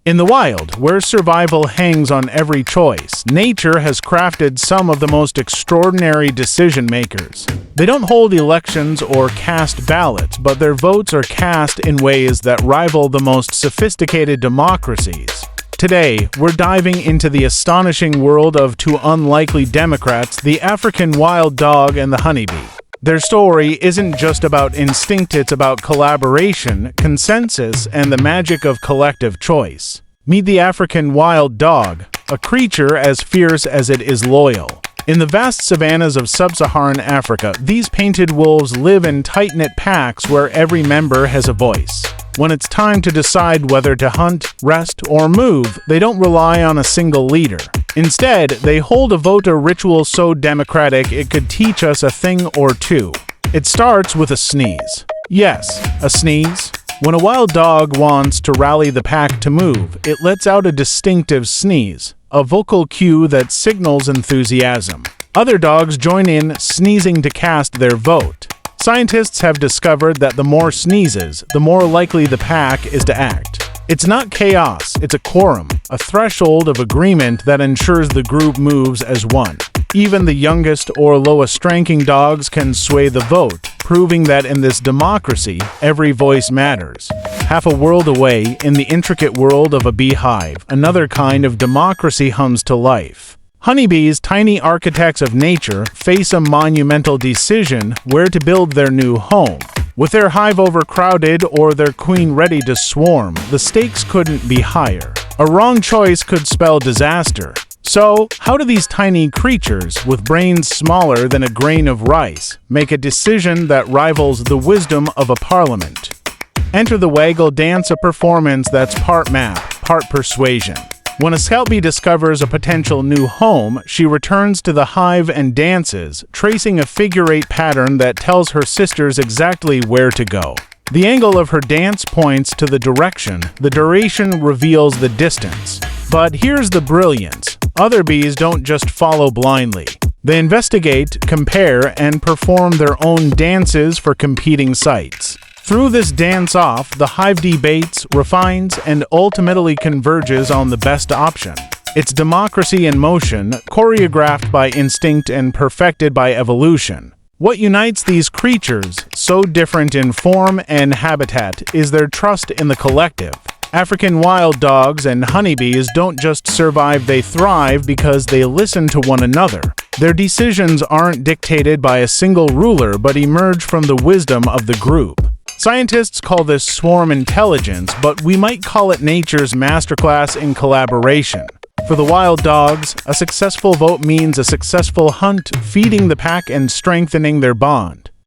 In the wild, where survival hangs on every choice, nature has crafted some of the most extraordinary decision-makers. They don't hold elections or cast ballots, but their votes are cast in ways that rival the most sophisticated democracies. Today, we're diving into the astonishing world of two unlikely Democrats, the African wild dog and the honeybee. Their story isn't just about instinct, it's about collaboration, consensus, and the magic of collective choice. Meet the African wild dog, a creature as fierce as it is loyal. In the vast savannas of sub-Saharan Africa, these painted wolves live in tight-knit packs where every member has a voice. When it's time to decide whether to hunt, rest, or move, they don't rely on a single leader. Instead, they hold a vote, a ritual so democratic it could teach us a thing or two. It starts with a sneeze. Yes, a sneeze. When a wild dog wants to rally the pack to move, it lets out a distinctive sneeze, a vocal cue that signals enthusiasm. Other dogs join in, sneezing to cast their vote. Scientists have discovered that the more sneezes, the more likely the pack is to act. It's not chaos, it's a quorum, a threshold of agreement that ensures the group moves as one. Even the youngest or lowest-ranking dogs can sway the vote, proving that in this democracy, every voice matters. Half a world away, in the intricate world of a beehive, another kind of democracy hums to life. Honeybees, tiny architects of nature, face a monumental decision where to build their new home. With their hive overcrowded or their queen ready to swarm, the stakes couldn't be higher. A wrong choice could spell disaster. So, how do these tiny creatures, with brains smaller than a grain of rice, make a decision that rivals the wisdom of a parliament? Enter the Waggle dance, a performance that's part math, part persuasion. When a scout bee discovers a potential new home, she returns to the hive and dances, tracing a figure-8 pattern that tells her sisters exactly where to go. The angle of her dance points to the direction, the duration reveals the distance. But here's the brilliance. Other bees don't just follow blindly. They investigate, compare, and perform their own dances for competing sites. Through this dance-off, the hive debates, refines, and ultimately converges on the best option. It's democracy in motion, choreographed by instinct and perfected by evolution. What unites these creatures, so different in form and habitat, is their trust in the collective. African wild dogs and honeybees don't just survive, they thrive because they listen to one another. Their decisions aren't dictated by a single ruler but emerge from the wisdom of the group. Scientists call this swarm intelligence, but we might call it nature's masterclass in collaboration. For the wild dogs, a successful vote means a successful hunt, feeding the pack and strengthening their bond.